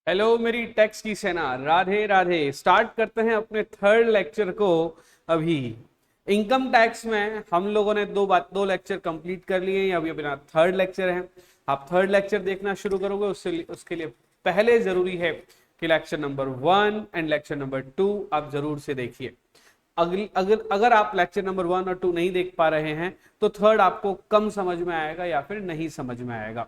Hello मेरी text की सेना, राधे राधे। स्टार्ट करते हैं अपने थर्ड लेक्चर को। अभी इनकम टैक्स में हम लोगों ने दो लेक्चर कंप्लीट कर लिए हैं। अभी अपना थर्ड लेक्चर है। आप थर्ड लेक्चर देखना शुरू करोगे उसके लिए पहले जरूरी है कि lecture number 1 and lecture number 2 आप जरूर से देखिए। अगर आप लेक्चर नंबर 1 और 2 नहीं देख पा रहे हैं तो थर्ड आपको कम समझ में आएगा या फिर नहीं समझ में आएगा।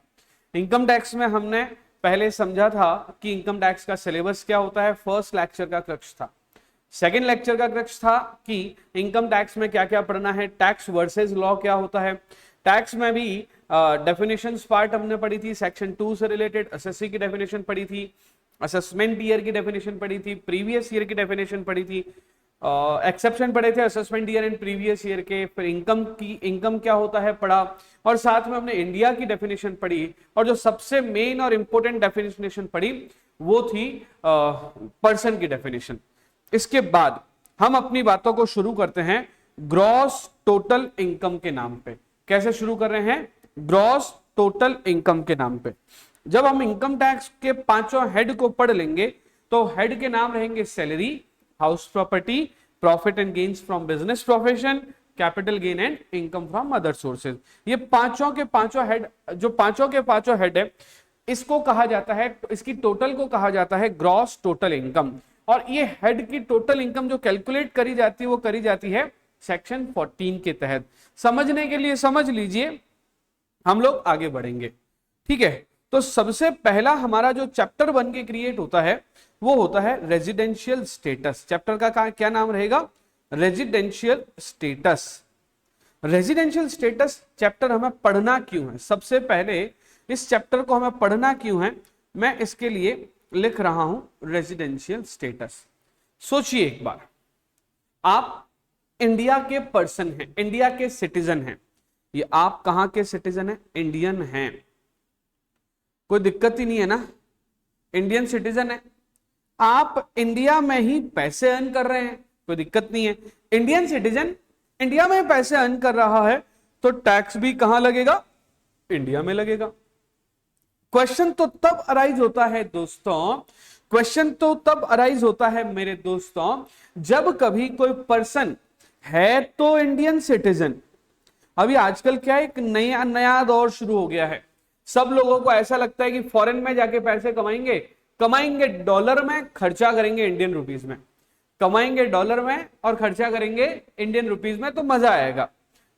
इनकम टैक्स में हमने पहले समझा था कि इनकम टैक्स का सिलेबस क्या होता है। फर्स्ट लेक्चर का क्रक्स था। सेकंड लेक्चर का क्रक्स था कि इनकम टैक्स में क्या क्या पढ़ना है, टैक्स वर्सेस लॉ क्या होता है। टैक्स में भी डेफिनेशंस पार्ट हमने पढ़ी थी। सेक्शन 2 से रिलेटेड एसएससी की डेफिनेशन पढ़ी थी, असेसमेंट ईयर की डेफिनेशन पढ़ी थी, प्रीवियस ईयर की डेफिनेशन पढ़ी थी, एक्सेप्शन पढ़े थे assessment year and previous year के। फिर इनकम क्या होता है पढ़ा, और साथ में हमने इंडिया की डेफिनेशन पढ़ी। और जो सबसे मेन और इंपॉर्टेंट डेफिनेशन पढ़ी वो थी पर्सन की डेफिनेशन। इसके बाद हम अपनी बातों को शुरू करते हैं ग्रॉस टोटल इनकम के नाम पे। कैसे शुरू कर रहे हैं? ग्रॉस टोटल इनकम के नाम पे। जब हम इनकम टैक्स के पांचों हेड को पढ़ लेंगे तो हेड के नाम रहेंगे salary, house property, profit and gains from business profession, capital gain and income from other sources. ये पांचों के पांचों हेड, जो पांचों के पांचों हेड है, इसको कहा जाता है, इसकी टोटल को कहा जाता है ग्रॉस टोटल इनकम। और ये हेड की टोटल इनकम जो कैलकुलेट करी जाती है वो करी जाती है सेक्शन 14 के तहत। समझने के लिए समझ लीजिए, हम लोग आगे बढ़ेंगे। ठीक है, तो सबसे पहला हमारा जो चैप्टर बन के क्रिएट होता है वो होता है रेजिडेंशियल स्टेटस। चैप्टर का क्या नाम रहेगा? Residential status. Residential status chapter हमें पढ़ना क्यों है? सबसे पहले इस चैप्टर को हमें पढ़ना क्यों है, मैं इसके लिए लिख रहा हूं रेजिडेंशियल स्टेटस। सोचिए एक बार, आप इंडिया के पर्सन हैं, इंडिया के सिटीजन हैं। ये आप कहां के सिटीजन हैं? इंडियन हैं। कोई दिक्कत ही नहीं है ना, इंडियन सिटीजन है। आप इंडिया में ही पैसे अर्न कर रहे हैं, कोई दिक्कत नहीं है। इंडियन सिटीजन इंडिया में पैसे अर्न कर रहा है तो टैक्स भी कहां लगेगा? इंडिया में लगेगा। क्वेश्चन तो तब अराइज होता है दोस्तों, क्वेश्चन तो तब अराइज होता है मेरे दोस्तों, जब कभी कोई पर्सन है तो इंडियन सिटीजन। अभी आजकल क्या है, एक नया नया दौर शुरू हो गया है। सब लोगों को ऐसा लगता है कि फॉरेन में जाके पैसे कमाएंगे डॉलर में, खर्चा करेंगे इंडियन रुपीज में। कमाएंगे डॉलर में और खर्चा करेंगे इंडियन रुपीज में तो मजा आएगा।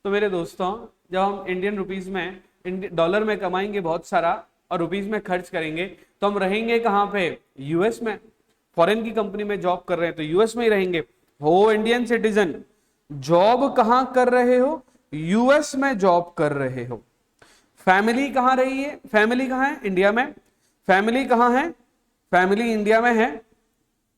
तो मेरे दोस्तों, जब हम इंडियन रुपीज में, डॉलर में कमाएंगे बहुत सारा और रुपीज में खर्च करेंगे तो हम रहेंगे कहां पे? यूएस में। फॉरेन की कंपनी में जॉब कर रहे हैं तो यूएस में ही रहेंगे। हो इंडियन सिटीजन, जॉब कहां कर रहे हो? यूएस में जॉब कर रहे हो। फैमिली कहां रही है? फैमिली कहां है? इंडिया में। फैमिली कहां है? फैमिली इंडिया में है।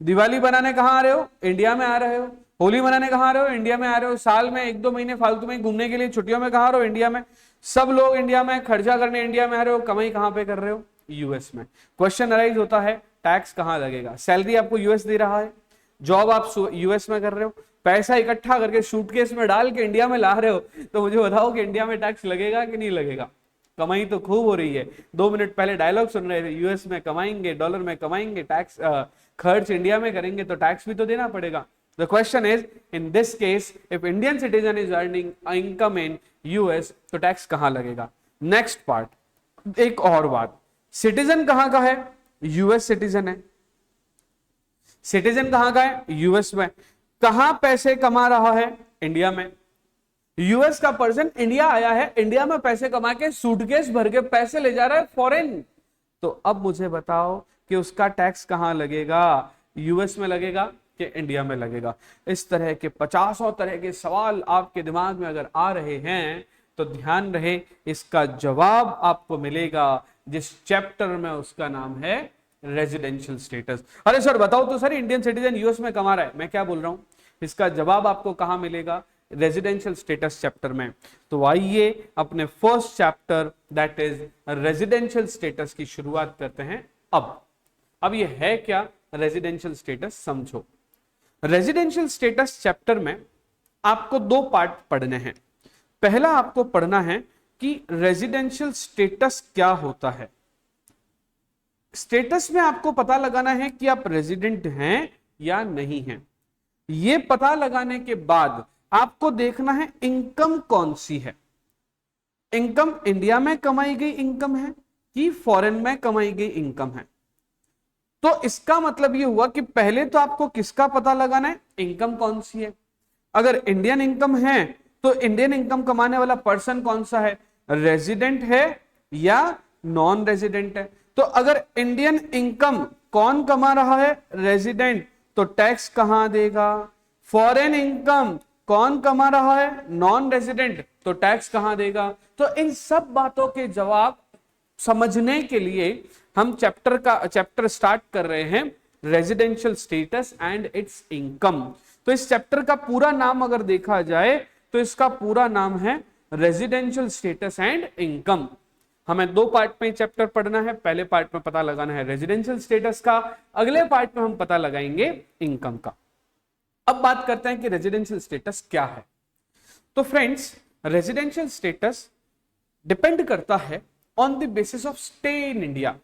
दिवाली बनाने कहां आ रहे हो? इंडिया में आ रहे हो। होली मनाने कहां आ रहे हो? इंडिया में आ रहे हो। साल में 1-2 महीने फालतू में घूमने के लिए छुट्टियों में कहां आ रहे हो? इंडिया में। सब लोग इंडिया में, खर्चा करने इंडिया में आ रहे हो, कमाई कहां पे कर रहे हो? यूएस में। क्वेश्चन अराइज होता है, टैक्स कहां लगेगा? सैलरी आपको यूएस दे रहा है, जॉब आप यूएस में कर रहे हो, पैसा इकट्ठा करके सूटकेस में डाल के इंडिया में ला रहे हो, तो मुझे बताओ कि इंडिया में टैक्स लगेगा कि नहीं लगेगा? कमाई तो खूब हो रही है। 2 मिनट पहले डायलॉग सुन रहे थे, यूएस में कमाएंगे, डॉलर में कमाएंगे, टैक्स खर्च इंडिया में करेंगे तो टैक्स भी तो देना पड़ेगा। The question is, in this case if Indian citizen is earning income in US तो टैक्स कहां लगेगा? नेक्स्ट पार्ट, एक और बात, सिटीजन कहां का है? यूएस सिटीजन है। सिटीजन कहां का है? यूएस में। कहां पैसे कमा रहा है? इंडिया में। यूएस का पर्सन इंडिया आया है, इंडिया में पैसे कमा के सूटकेस भर के पैसे ले जा रहा है फॉरेन। तो अब मुझे बताओ कि उसका टैक्स कहां लगेगा? यूएस में लगेगा कि इंडिया में लगेगा? इस तरह के 50 तरह के सवाल आपके दिमाग में अगर आ रहे हैं तो ध्यान रहे, इसका जवाब आपको मिलेगा जिस चैप्टर में, उसका नाम है रेजिडेंशियल स्टेटस। अरे सर बताओ तो सर, इंडियन सिटीजन यूएस में कमा रहा है, मैं क्या बोल रहा हूं? इसका जवाब आपको कहां मिलेगा? रेजिडेंशियल स्टेटस चैप्टर में। तो आइए अपने first chapter that is residential status की शुरुआत करते हैं। अब ये है क्या रेजिडेंशियल स्टेटस, समझो। रेजिडेंशियल स्टेटस चैप्टर में आपको 2 पार्ट पढ़ने हैं। पहला आपको पढ़ना है कि रेजिडेंशियल स्टेटस क्या होता है। स्टेटस में आपको पता लगाना है कि आप रेजिडेंट हैं या नहीं हैं। ये पता लगाने के बाद आपको देखना है इनकम कौन सी है। इनकम इंडिया में कमाई गई इनकम है कि फॉरेन में कमाई गई इनकम है। तो इसका मतलब ये हुआ कि पहले तो आपको किसका पता लगाना है, इनकम कौन सी है। अगर इंडियन इनकम है तो इंडियन इनकम कमाने वाला पर्सन कौन सा है, रेजिडेंट है या नॉन रेजिडेंट है। तो अगर इंडियन इनकम कौन कमा रहा है, रेजिडेंट, तो टैक्स कहां देगा। फॉरेन इनकम कौन कमा रहा है, नॉन रेजिडेंट, तो टैक्स कहां देगा। तो इन सब बातों के जवाब समझने के लिए हम चैप्टर स्टार्ट कर रहे हैं, residential status and it's income. तो इस चैप्टर का पूरा नाम अगर देखा जाए तो इसका पूरा नाम है रेजिडेंशियल स्टेटस एंड इनकम। हमें दो पार्ट में चैप्टर पढ़ना है। पहले पार्ट में पता लगाना है रेजिडेंशियल स्टेटस का, अगले पार्ट में हम पता लगाएंगे इनकम का। अब बात करते हैं कि रेजिडेंशियल स्टेटस क्या है। तो फ्रेंड्स, रेजिडेंशियल स्टेटस डिपेंड करता है on the basis of stay in India.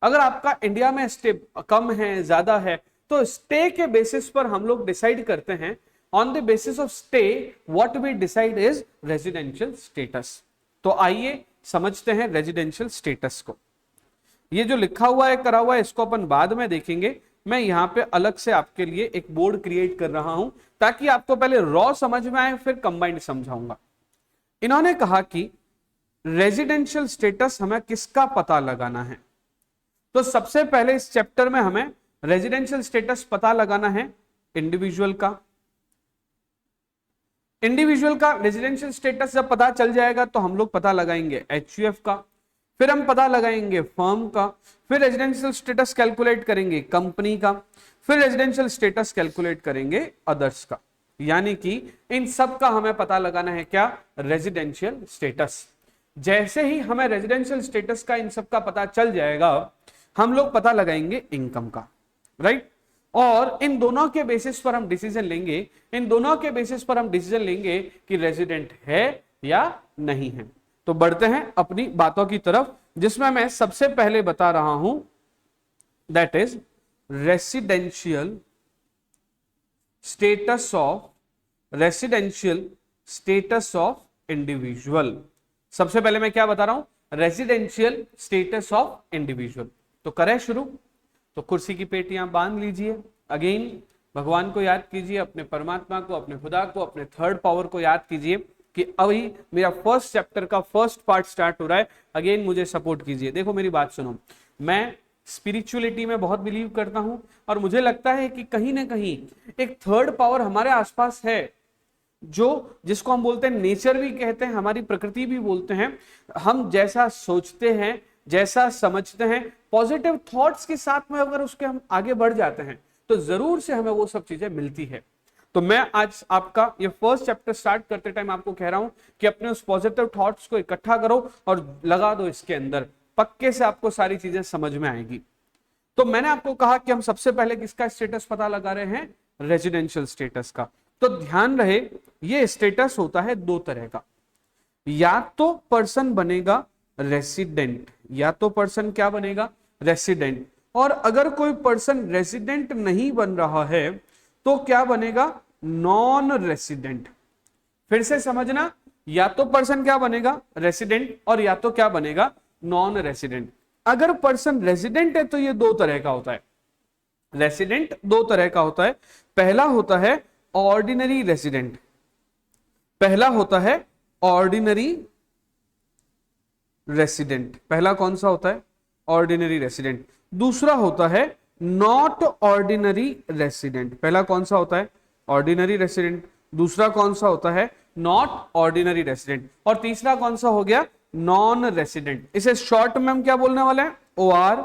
अगर आपका इंडिया में स्टे कम है, ज्यादा है, तो स्टे के बेसिस पर हम लोग डिसाइड करते हैं। On the basis of stay what we decide is residential status. तो आइए समझते हैं रेजिडेंशियल स्टेटस को। ये जो लिखा हुआ है, करा हुआ है, इसको अपन बाद में देखेंगे। मैं यहां पे अलग से आपके लिए एक बोर्ड क्रिएट कर रहा हूं ताकि आपको पहले रॉ समझ में आए, फिर कंबाइंड समझाऊंगा। इन्होंने कहा कि रेजिडेंशियल स्टेटस हमें किसका पता लगाना है। तो सबसे पहले इस चैप्टर में हमें रेजिडेंशियल स्टेटस पता लगाना है इंडिविजुअल का। इंडिविजुअल का रेजिडेंशियल स्टेटस जब पता चल जाएगा तो हम लोग पता लगाएंगे एचयूएफ का, फिर हम पता लगाएंगे फर्म का, फिर रेजिडेंशियल स्टेटस कैलकुलेट करेंगे कंपनी का, फिर रेजिडेंशियल स्टेटस कैलकुलेट करेंगे अदर्स का। यानी कि इन सब का हमें पता लगाना है क्या, रेजिडेंशियल स्टेटस। जैसे ही हमें रेजिडेंशियल स्टेटस का इन सब का पता चल जाएगा, हम लोग पता लगाएंगे इनकम का, राइट। और इन दोनों के बेसिस पर हम डिसीजन लेंगे, इन दोनों के बेसिस पर हम डिसीजन लेंगे कि रेजिडेंट है या नहीं है। तो बढ़ते हैं अपनी बातों की तरफ, जिसमें मैं सबसे पहले बता रहा हूं that is residential status of individual. सबसे पहले मैं क्या बता रहा हूं, रेसिडेंशियल स्टेटस ऑफ इंडिविजुअल। तो करें शुरू। तो कुर्सी की पेटियां बांध लीजिए, अगेन भगवान को याद कीजिए, अपने परमात्मा को, अपने खुदा को, अपने थर्ड पावर को याद कीजिए कि अभी मेरा फर्स्ट चैप्टर का फर्स्ट पार्ट स्टार्ट हो रहा है। अगेन मुझे सपोर्ट कीजिए। देखो मेरी बात सुनो, मैं स्पिरिचुअलिटी में बहुत बिलीव करता हूं और मुझे लगता है कि कहीं ना कहीं एक थर्ड पावर हमारे आसपास है, जो जिसको हम बोलते हैं नेचर भी कहते हैं, हमारी प्रकृति भी बोलते हैं। हम जैसा सोचते हैं, जैसा समझते हैं, पॉजिटिव थॉट्स के साथ में अगर उसके हम आगे बढ़ जाते हैं तो जरूर से हमें वो सब चीजें मिलती है। तो मैं आज आपका ये फर्स्ट चैप्टर स्टार्ट करते टाइम आपको कह रहा हूं कि अपने उस पॉजिटिव थॉट्स को इकट्ठा करो और लगा दो इसके अंदर, पक्के से आपको सारी चीजें समझ में आएगी। तो मैंने आपको कहा कि हम सबसे पहले किसका स्टेटस पता लगा रहे हैं, रेजिडेंशियल स्टेटस का। तो ध्यान रहे ये स्टेटस होता है दो तरह का, या तो पर्सन बनेगा रेसिडेंट, या तो पर्सन क्या बनेगा, रेसिडेंट। और अगर कोई पर्सन रेसिडेंट नहीं बन रहा है तो क्या बनेगा, नॉन रेसिडेंट। फिर से समझना, या तो पर्सन क्या बनेगा, रेसिडेंट, और या तो क्या बनेगा, नॉन रेसिडेंट। अगर पर्सन रेसिडेंट है तो ये दो तरह का होता है, रेसिडेंट दो तरह का होता है। पहला होता है ऑर्डिनरी रेसिडेंट, पहला होता है ऑर्डिनरी रेसिडेंट। पहला कौन सा होता है, ऑर्डिनरी रेसिडेंट। दूसरा होता है नॉट ऑर्डिनरी रेसिडेंट। पहला कौन सा होता है, ऑर्डिनरी रेसिडेंट। दूसरा कौन सा होता है, नॉट ऑर्डिनरी रेसिडेंट। और तीसरा कौन सा हो गया, नॉन रेसिडेंट। इसे शॉर्ट में हम क्या बोलने वाले हैं, OR।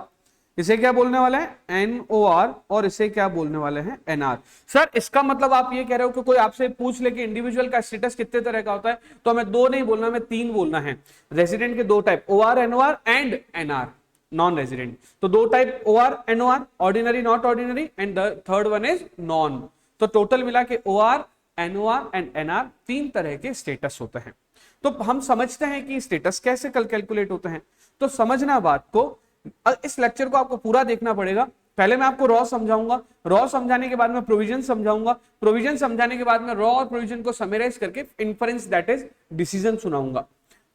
इसे क्या बोलने वाले हैं, NOR। और इसे क्या बोलने वाले हैं, NR। सर इसका मतलब आप ये कह रहे हो कि कोई आपसे पूछ ले कि इंडिविजुअल का स्टेटस कितने तरह का होता है, तो हमें दो नहीं बोलना, हमें तीन बोलना है। रेसिडेंट के दो type, OR, NOR and NR, non resident. तो दो type, OR, NOR, ordinary, not ordinary, and the third one is non. तो टोटल मिला के OR, NOR एंड NR तीन तरह के स्टेटस होते हैं। तो हम समझते हैं कि स्टेटस कैसे कैलकुलेट होते हैं। तो समझना बात को, इस लेक्चर को आपको पूरा देखना पड़ेगा। पहले मैं आपको रॉ समझाऊंगा, रॉ समझाने के बाद में प्रोविजन समझाऊंगा, प्रोविजन समझाने के बाद में रॉ और प्रोविजन को समराइज करके इन्फरेंस दैट इज डिसीजन सुनाऊंगा।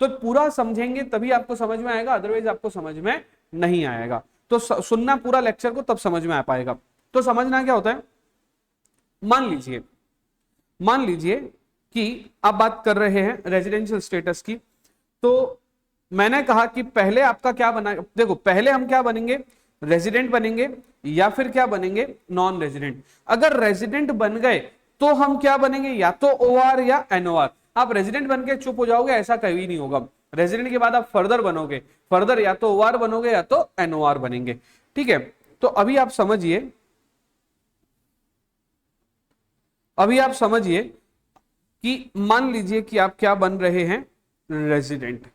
तो पूरा समझेंगे तभी आपको समझ में आएगा, अदरवाइज आपको समझ में नहीं आएगा। तो सुनना पूरा लेक्चर को, तब समझ में आ पाएगा। तो समझना क्या होता है, मान लीजिए कि आप बात कर रहे हैं रेजिडेंशियल स्टेटस की। तो मैंने कहा कि पहले आपका क्या बना, देखो पहले हम क्या बनेंगे, रेजिडेंट बनेंगे या फिर क्या बनेंगे, नॉन रेजिडेंट। अगर रेजिडेंट बन गए तो हम क्या बनेंगे, या तो ओआर या एनओआर। आप रेजिडेंट बन के चुप हो जाओगे, ऐसा कभी नहीं होगा। रेजिडेंट के बाद आप फर्दर बनोगे, फर्दर या तो ओआर बनोगे या तो एनओआर बनेंगे। ठीक है, तो अभी आप समझिए, कि मान लीजिए कि आप क्या बन रहे हैं, रेजिडेंट।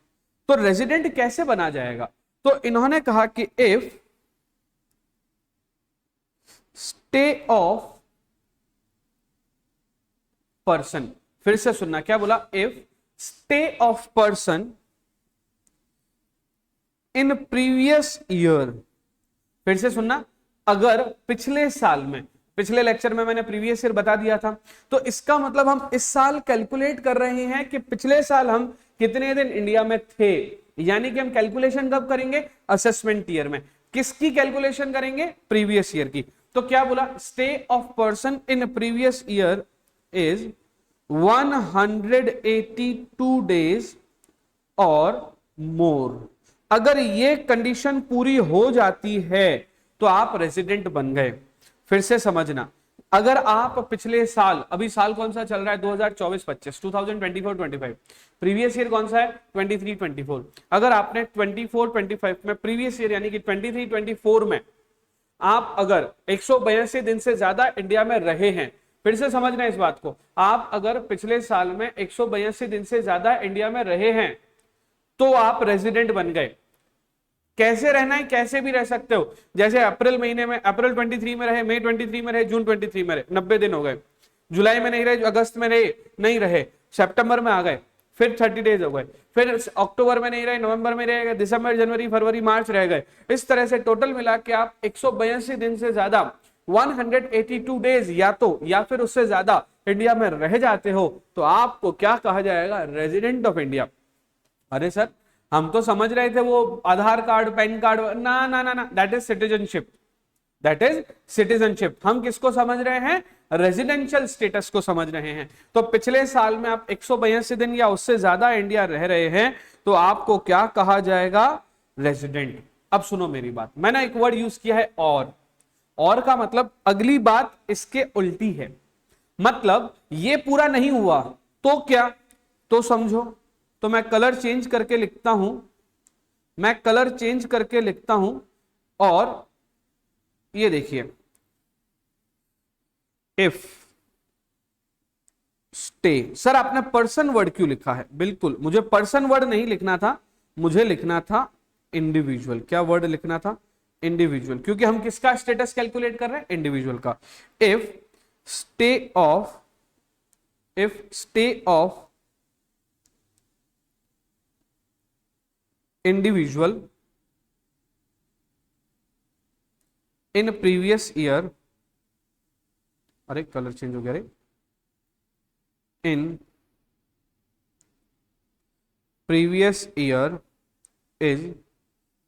तो रेजिडेंट कैसे बना जाएगा, तो इन्होंने कहा कि इफ स्टे ऑफ पर्सन, फिर से सुनना, क्या बोला, if stay of person in previous year. फिर से सुनना, अगर पिछले साल में, पिछले लेक्चर में मैंने प्रीवियस ईयर बता दिया था, तो इसका मतलब हम इस साल कैलकुलेट कर रहे हैं कि पिछले साल हम कितने दिन इंडिया में थे। यानी कि हम कैलकुलेशन कब करेंगे, असेसमेंट ईयर में। किसकी कैलकुलेशन करेंगे, प्रीवियस ईयर की। तो क्या बोला, stay of person in previous year is 182 days और मोर। अगर ये कंडीशन पूरी हो जाती है तो आप रेजिडेंट बन गए। फिर से समझना, अगर आप पिछले साल, अभी साल कौन सा चल रहा है, 2024-25, 2024-25, प्रीवियस ईयर कौन सा है, 23-24। अगर आपने 24-25 में प्रीवियस ईयर यानी कि 23-24 में आप अगर 182 दिन से ज्यादा इंडिया में रहे हैं, फिर से समझना इस बात को, आप अगर पिछले साल में 182 दिन से ज्यादा इंडिया में रहे हैं तो आप रेजिडेंट बन गए। कैसे रहना है, कैसे भी रह सकते हो। जैसे अप्रैल महीने में, अप्रैल 23 में रहे, मई 23 में रहे, जून 23 में रहे, 90 दिन हो गए। जुलाई में नहीं रहे, अगस्त में नहीं रहे, सितंबर में आ गए, फिर 30 डेज हो गए, फिर अक्टूबर में नहीं रहे, नवंबर में रह गए, दिसंबर, जनवरी, फरवरी, मार्च रह गए। इस तरह से टोटल मिला के आप 182 दिन से ज्यादा, 182 डेज या फिर उससे ज्यादा इंडिया में रह जाते हो तो आपको क्या कहा जाएगा, रेजिडेंट ऑफ इंडिया। अरे सर, हम तो समझ रहे थे वो आधार कार्ड, पैन कार्ड, ना ना ना ना, that is citizenship, that is citizenship. हम किसको समझ रहे हैं, रेजिडेंशियल स्टेटस को समझ रहे हैं। तो पिछले साल में आप 182 दिन या उससे ज्यादा इंडिया रह रहे हैं तो आपको क्या कहा जाएगा, रेजिडेंट। अब सुनो मेरी बात, मैंने एक वर्ड यूज किया है और का मतलब अगली बात इसके उल्टी है। मतलब ये पूरा नहीं हुआ तो क्या, तो समझो, तो मैं कलर चेंज करके लिखता हूं, और ये देखिए, इफ स्टे। सर आपने पर्सन वर्ड क्यों लिखा है, बिल्कुल मुझे पर्सन वर्ड नहीं लिखना था, मुझे लिखना था इंडिविजुअल। क्या वर्ड लिखना था, इंडिविजुअल, क्योंकि हम किसका स्टेटस कैलकुलेट कर रहे हैं, इंडिविजुअल का। If stay of individual in previous year, अरे कलर चेंज हो गया रे, in previous year is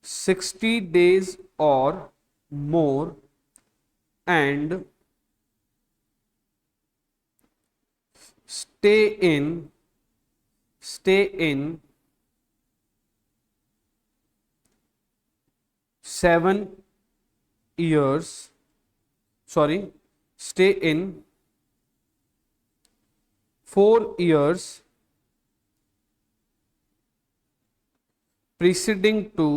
60 days or more and stay in 7 years, stay in 4 years preceding to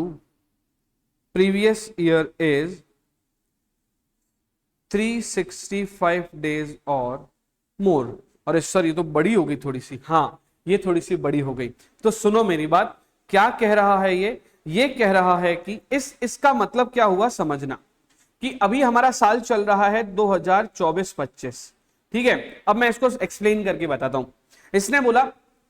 previous year is 365 days or more। अरे sir ये तो बड़ी हो गई थोड़ी सी, हाँ ये थोड़ी सी बड़ी हो गई। तो सुनो मेरी बात, क्या कह रहा है ये कह रहा है कि इसका मतलब क्या हुआ, समझना कि अभी हमारा साल चल रहा है 2024-25, ठीक है। अब मैं इसको एक्सप्लेन करके बताता हूं। इसने बोला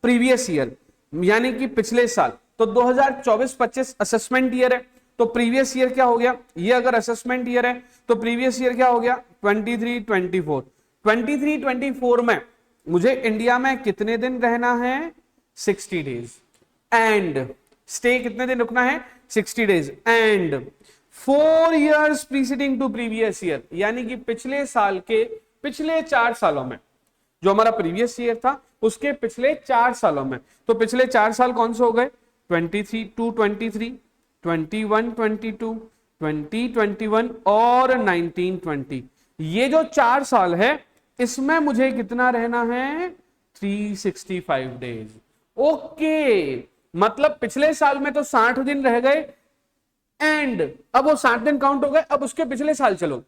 प्रीवियस ईयर यानी कि पिछले साल, तो 2024-25 असेसमेंट ईयर है, तो प्रीवियस ईयर क्या हो गया, ये अगर असेसमेंट ईयर है तो प्रीवियस ईयर क्या हो गया 23-24। 23-24 में मुझे इंडिया में कितने दिन रहना है 60 डेज एंड स्टे कितने दिन रुकना है 60 days and 4 years preceding to previous year, यानी कि पिछले साल के पिछले 4 सालों में जो हमारा प्रीवियस ईयर था उसके पिछले 4 सालों में, तो पिछले 4 साल कौन से हो गए 23-23, 21-22, 20-21 और 19-20। ये जो 4 साल है इसमें मुझे कितना रहना है 365 डेज। ओके, मतलब पिछले साल में तो 60 दिन रह गए एंड अब वो 60 दिन काउंट हो गए। अब उसके पिछले साल चलो,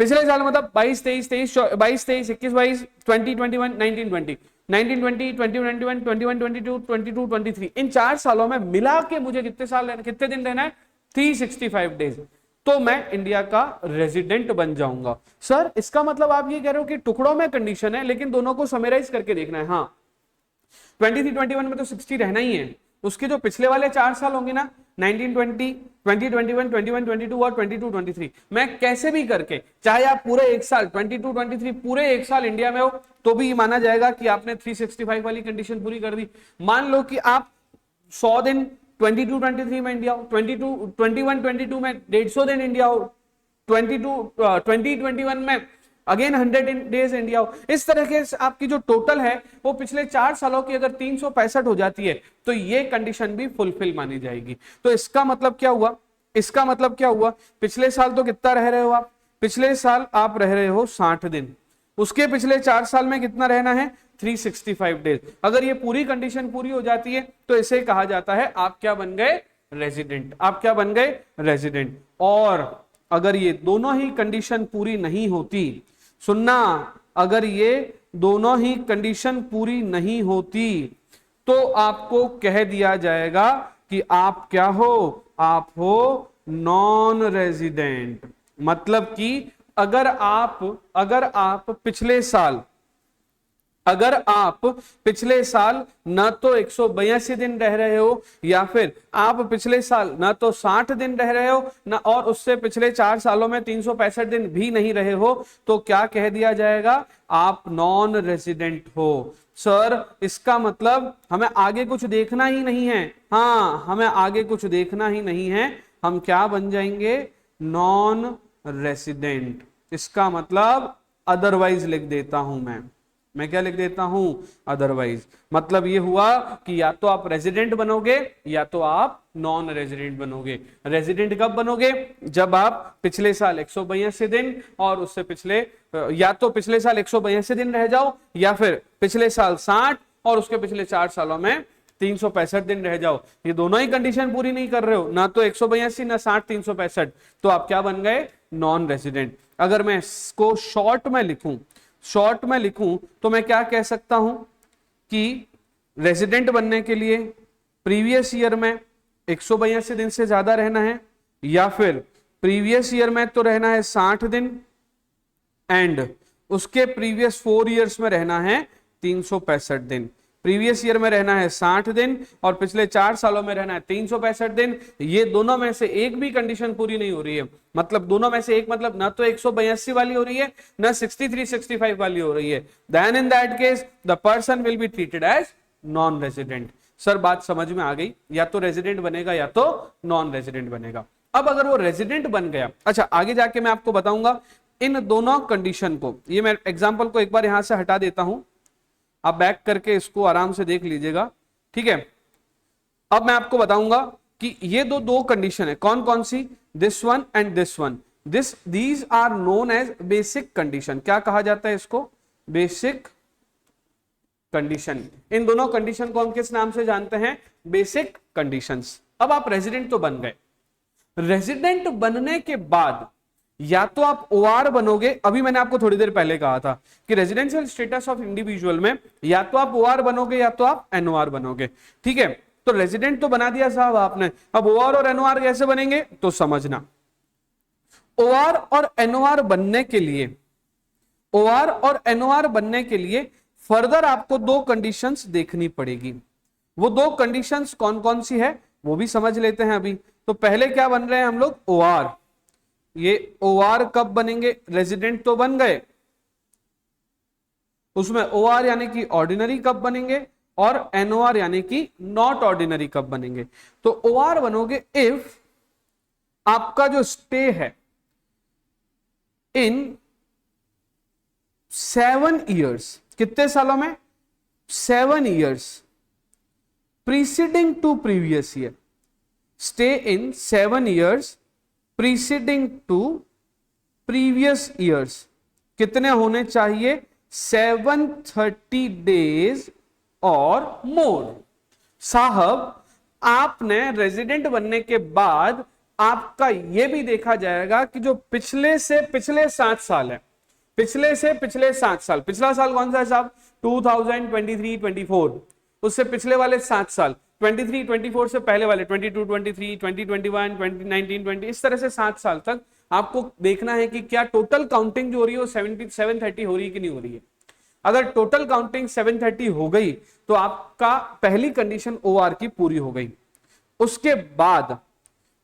पिछले साल मतलब 22, 23, 21, 22, 20, 21, 19, 20, 19, 20, 20, 21, 21, 22, 22, 23, इन 4 सालों में मिला के मुझे कितने साल रहना, कितने दिन रहना है 365 डेज। तो मैं इंडिया का रेजिडेंट बन जाऊंगा। सर इसका मतलब आप ये कह रहे हो कि टुकड़ों में कंडीशन है लेकिन दोनों को समराइज करके देखना है। हाँ, 23-21 में तो 60 रहना ही है, उसके जो पिछले वाले 4 साल होंगे ना 19-20, 20-21, 21-22 और 22-23, मैं कैसे भी करके चाहे आप पूरे एक साल 22-23 पूरे एक साल इंडिया में हो तो भी माना जाएगा कि आपने 365 वाली कंडीशन पूरी कर दी। मान लो कि आप 100 दिन 22-23 में इंडिया हो, 21-22 में 150 दिन इंडिया हो, 20-21 में अगेन 100 डेज इंडिया हो। इस तरह के आपकी जो टोटल है वो पिछले 4 सालों की अगर 365 हो जाती है तो ये कंडीशन भी फुलफिल मानी जाएगी। तो इसका मतलब क्या हुआ, इसका मतलब क्या हुआ, पिछले साल तो कितना रह रहे हो आप, पिछले साल आप रह रहे हो 60 दिन, उसके पिछले 4 साल में कितना रहना है 365 डेज। अगर ये पूरी कंडीशन पूरी हो जाती है तो इसे कहा जाता है आप क्या बन गए रेजिडेंट, आप क्या बन गए रेजिडेंट। और अगर ये दोनों ही कंडीशन पूरी नहीं होती, सुनना, अगर ये दोनों ही कंडीशन पूरी नहीं होती तो आपको कह दिया जाएगा कि आप क्या हो, आप हो नॉन रेजिडेंट। मतलब कि अगर आप पिछले साल न तो 182 दिन रह रहे हो या फिर आप पिछले साल न तो 60 दिन रह रहे हो न और उससे पिछले 4 सालों में 365 दिन भी नहीं रहे हो तो क्या कह दिया जाएगा, आप नॉन रेजिडेंट हो। सर इसका मतलब हमें आगे कुछ देखना ही नहीं है, हाँ हमें आगे कुछ देखना ही नहीं है, हम क्या बन जाएंगे नॉन रेजिडेंट। इसका मतलब अदरवाइज लिख देता हूं मैं क्या लिख देता हूं अदरवाइज। मतलब ये हुआ कि या तो आप रेजिडेंट बनोगे या तो आप नॉन रेजिडेंट बनोगे। रेजिडेंट कब बनोगे, जब आप पिछले साल 182 दिन और उससे पिछले या तो पिछले साल 182 दिन रह जाओ या फिर पिछले साल 60 और उसके पिछले 4 सालों में 365 दिन रह जाओ। ये दोनों ही कंडीशन पूरी नहीं कर रहे हो, ना तो 182 ना 60 365, तो आप क्या बन गए नॉन रेजिडेंट। अगर मैं इसको शॉर्ट में लिखूं तो मैं क्या कह सकता हूं कि रेजिडेंट बनने के लिए प्रीवियस ईयर में 182 दिन से ज्यादा रहना है या फिर प्रीवियस ईयर में तो रहना है 60 दिन एंड उसके प्रीवियस 4 इयर्स में रहना है 365 दिन। प्रीवियस ईयर में रहना है 60 दिन और पिछले 4 सालों में रहना है 365 दिन। ये दोनों में से एक भी कंडीशन पूरी नहीं हो रही है, मतलब दोनों में से एक मतलब ना तो 182 वाली हो रही है ना 63-65 वाली हो रही है, then in that case the person will be treated as non resident. Sir बात समझ में आ गई, या तो रेजिडेंट बनेगा या तो नॉन रेजिडेंट बनेगा। अब अगर वो रेजिडेंट बन गया, अच्छा आगे जाके मैं आपको बताऊंगा इन दोनों कंडीशन को। ये मैं एग्जांपल को एक बार यहां से हटा देता हूं, आप बैक करके इसको आराम से देख लीजिएगा, ठीक है। अब मैं आपको बताऊंगा कि ये दो कंडीशन है, कौन कौन सी, this one and this one, these are known as basic condition. क्या कहा जाता है इसको, बेसिक कंडीशन। इन दोनों कंडीशन को हम किस नाम से जानते हैं, बेसिक कंडीशंस। अब आप रेजिडेंट तो बन गए, रेजिडेंट बनने के बाद या तो आप ओआर बनोगे, अभी मैंने आपको थोड़ी देर पहले कहा था कि रेजिडेंशियल स्टेटस ऑफ इंडिविजुअल में या तो आप ओआर बनोगे या तो आप एनओआर बनोगे, ठीक है। तो रेजिडेंट तो बना दिया साहब आपने, अब ओआर और एनओआर कैसे बनेंगे तो समझना। ओआर और एनओआर बनने के लिए फर्दर आपको 2 कंडीशंस देखनी पड़ेगी। वो 2 कंडीशंस कौन कौन सी है वो भी समझ लेते हैं अभी। तो पहले क्या बन रहे हैं हम लोग, ओ आर। ये ओ आर कब बनेंगे, रेजिडेंट तो बन गए, उसमें ओ आर यानी कि ऑर्डिनरी कब बनेंगे, और एनओ आर यानी कि नॉट ऑर्डिनरी कब बनेंगे। तो ओ आर बनोगे इफ आपका जो स्टे है इन 7 ईयर्स, कितने सालों में, 7 years preceding to previous year, stay in 7 years preceding to previous years, कितने होने चाहिए, 730 डेज और मोर। साहब आपने रेजिडेंट बनने के बाद आपका यह भी देखा जाएगा कि जो पिछले से पिछले 7 साल है, पिछले से पिछले 7 साल, पिछला साल कौन सा है साहब, 2023-24, उससे पिछले वाले 7 साल, 23-24 से पहले वाले 22-23, 2021, 2019-20, इस तरह से 7 साल तक आपको देखना है कि क्या टोटल काउंटिंग जो हो रही है वो 730 हो रही है कि नहीं हो रही है। अगर टोटल काउंटिंग 730 हो गई तो आपका पहली कंडीशन ओआर की पूरी हो गई। उसके बाद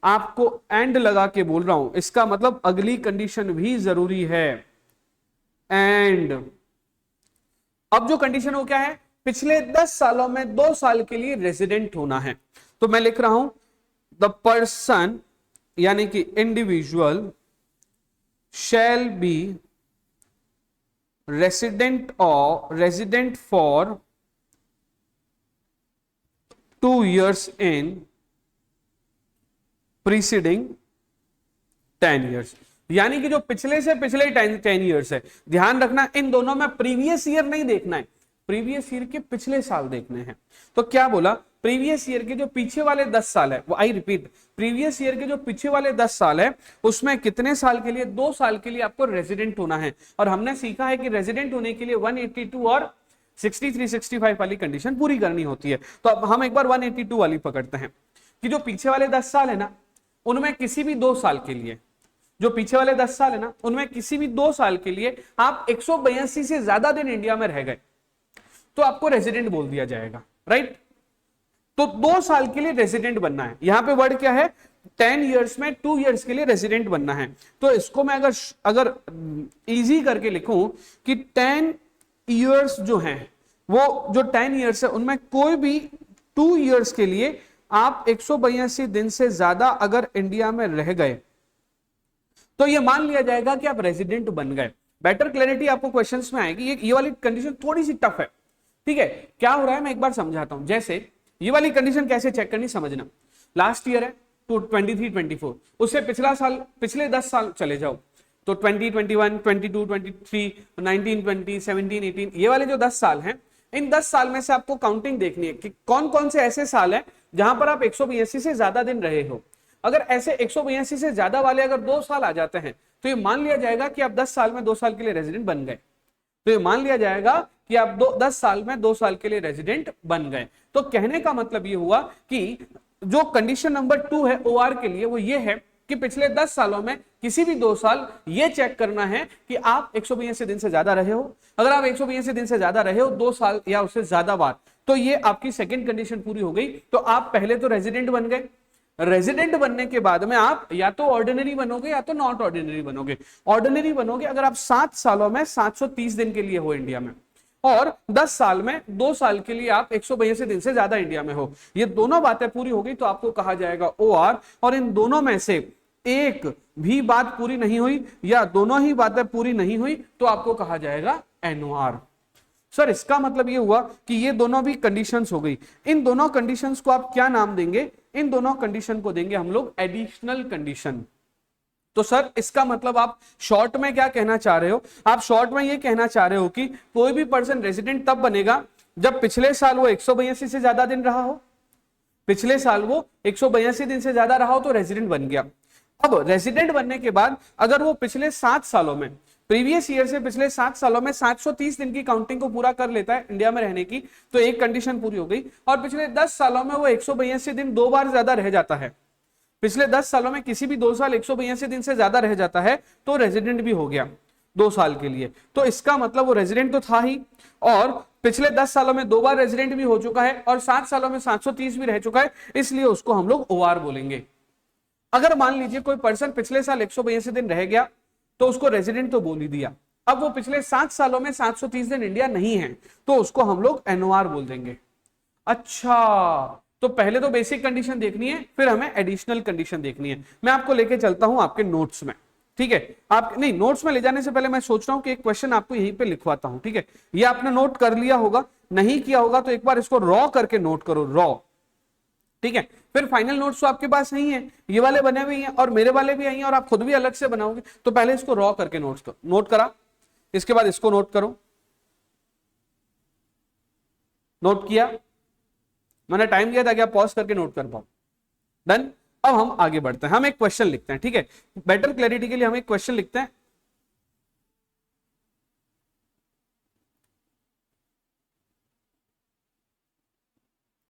आपको एंड लगा के बोल रहा हूं, इसका मतलब अगली कंडीशन भी जरूरी है, एंड। अब जो कंडीशन हो क्या है, पिछले 10 सालों में 2 साल के लिए रेजिडेंट होना है। तो मैं लिख रहा हूं द पर्सन यानी कि individual shall be resident for 2 years in preceding 10 years, यानी कि जो पिछले से पिछले 10 years है। ध्यान रखना इन दोनों में प्रीवियस ईयर नहीं देखना है, प्रीवियस ईयर के पिछले साल देखने हैं। तो क्या बोला, प्रीवियस ईयर के जो पीछे वाले 10 साल है, वो आई रिपीट, प्रीवियस ईयर के जो पीछे वाले 10 साल है उसमें कितने साल के लिए, 2 साल के लिए आपको रेजिडेंट होना है। और हमने सीखा है कि रेजिडेंट होने के लिए 182 और 63-65 वाली कंडीशन पूरी करनी होती है। तो अब हम एक बार 182 वाली पकड़ते हैं कि जो पीछे वाले 10 साल है ना, उनमें किसी भी 2 साल के लिए, जो पीछे वाले 10 साल है ना, उनमें किसी भी 2 साल के लिए आप 182 से ज्यादा दिन इंडिया में रह गए तो आपको रेजिडेंट बोल दिया जाएगा, राइट। तो 2 साल के लिए रेजिडेंट बनना है। यहां पे वर्ड क्या है, 10 इयर्स में 2 इयर्स के लिए रेजिडेंट बनना है। तो इसको मैं अगर इजी करके लिखूं कि 10 इयर्स जो हैं, वो जो 10 इयर्स है उनमें कोई भी 2 इयर्स के लिए आप 182 दिन से ज्यादा अगर इंडिया में रह गए तो ये मान लिया जाएगा कि आप रेजिडेंट बन गए। बेटर क्लैरिटी आपको क्वेश्चंस में आएगी। ये वाली कंडीशन थोड़ी सी टफ है, ठीक है। क्या हो रहा है मैं एक बार समझाता हूं। जैसे ये वाली कंडीशन कैसे चेक करनी समझना। लास्ट ईयर है तो 23-24, उससे पिछला साल, पिछले 10 साल चले जाओ तो 20-21, 22-23, 19-20, 17-18, ये वाले जो 10 साल हैं, इन 10 साल में से आपको काउंटिंग देखनी है कि कौन कौन से ऐसे साल हैं जहां पर आप 182 से ज्यादा दिन रहे हो। अगर ऐसे 182 से ज्यादा वाले अगर 2 साल आ जाते हैं तो ये मान लिया जाएगा कि आप 10 साल में 2 साल के लिए रेजिडेंट बन गए। तो ये मान लिया जाएगा कि आप 10 साल में 2 साल के लिए रेजिडेंट बन गए। तो कहने का मतलब ये हुआ कि जो कंडीशन नंबर 2 है ओआर के लिए, वो ये है कि पिछले 10 सालों में किसी भी 2 साल ये चेक करना है कि आप 182 दिन से ज्यादा रहे हो। अगर आप 182 दिन से ज्यादा रहे हो 2 साल या उससे ज्यादा बार, तो ये आपकी सेकंड कंडीशन पूरी हो गई। तो आप पहले तो रेजिडेंट बन गए। रेजिडेंट बनने के बाद में आप या तो ऑर्डिनरी बनोगे या तो नॉट ऑर्डिनरी बनोगे। ऑर्डिनरी बनोगे अगर आप 7 सालों में 730 दिन के लिए हो इंडिया में, और 10 साल में 2 साल के लिए आप 182 दिन से ज्यादा इंडिया में हो। ये दोनों बातें पूरी हो गई तो आपको कहा जाएगा ओआर। और इन दोनों में से एक भी बात पूरी नहीं हुई या दोनों ही बातें पूरी नहीं हुई तो आपको कहा जाएगा एनओआर। सर इसका मतलब ये हुआ कि ये दोनों भी कंडीशंस हो गई। इन दोनों कंडीशंस को आप क्या नाम देंगे, इन दोनों कंडीशन को देंगे हम लोग एडिशनल कंडीशन। तो सर इसका मतलब आप शॉर्ट में क्या कहना चाह रहे हो, आप शॉर्ट में ये कहना चाह रहे हो कि कोई भी पर्सन रेजिडेंट तब बनेगा जब पिछले साल वो 182 से ज्यादा दिन रहा हो। पिछले साल वो 182 दिन से ज्यादा रहा हो तो रेजिडेंट बन गया। अब रेजिडेंट बनने के बाद अगर वो पिछले 7 सालों में, प्रीवियस ईयर से पिछले 7 सालों में 730 दिन की काउंटिंग को पूरा कर लेता है इंडिया में रहने की, तो एक कंडीशन पूरी हो गई। और पिछले 10 सालों में वो 182 दिन 2 बार ज्यादा रह जाता है, पिछले 10 सालों में किसी भी 2 साल 182 दिन से ज्यादा रह जाता है तो रेजिडेंट भी हो गया 2 साल के लिए। तो इसका मतलब वो रेजिडेंट तो था ही, और पिछले 10 सालों में 2 बार रेजिडेंट भी हो चुका है, और 7 सालों में 730 भी रह चुका है, इसलिए उसको हम लोग ओआर बोलेंगे। अगर मान लीजिए कोई पर्सन पिछले साल 182 दिन रह गया तो उसको रेजिडेंट तो बोल ही दिया, अब वो पिछले 7 सालों में 730 दिन इंडिया नहीं है तो उसको हम लोग एनओआर बोल देंगे। अच्छा, तो पहले तो बेसिक कंडीशन देखनी है, फिर हमें एडिशनल कंडीशन देखनी है। मैं आपको लेके चलता हूं आपके नोट्स में, ठीक है। आप नहीं, नोट्स में ले जाने से पहले मैं सोच रहा हूं कि एक क्वेश्चन आपको यहीं पे लिखवाता हूं, ठीक है। ये आपने नोट कर लिया होगा, नहीं किया होगा तो एक बार इसको रॉ करके नोट करो, रॉ, ठीक है। फिर फाइनल नोट्स तो आपके पास नहीं है, ये वाले बने हुए हैं और मेरे वाले भी हैं और आप खुद भी अलग से बनाओगे, तो पहले इसको रॉ करके नोट करा, इसके बाद इसको नोट करो, नोट किया, मैंने टाइम दिया ताकि आप पॉज करके नोट कर पाओ, डन। अब हम आगे बढ़ते हैं, हम एक क्वेश्चन लिखते हैं, ठीक है। बेटर क्लैरिटी के लिए हम एक क्वेश्चन लिखते हैं,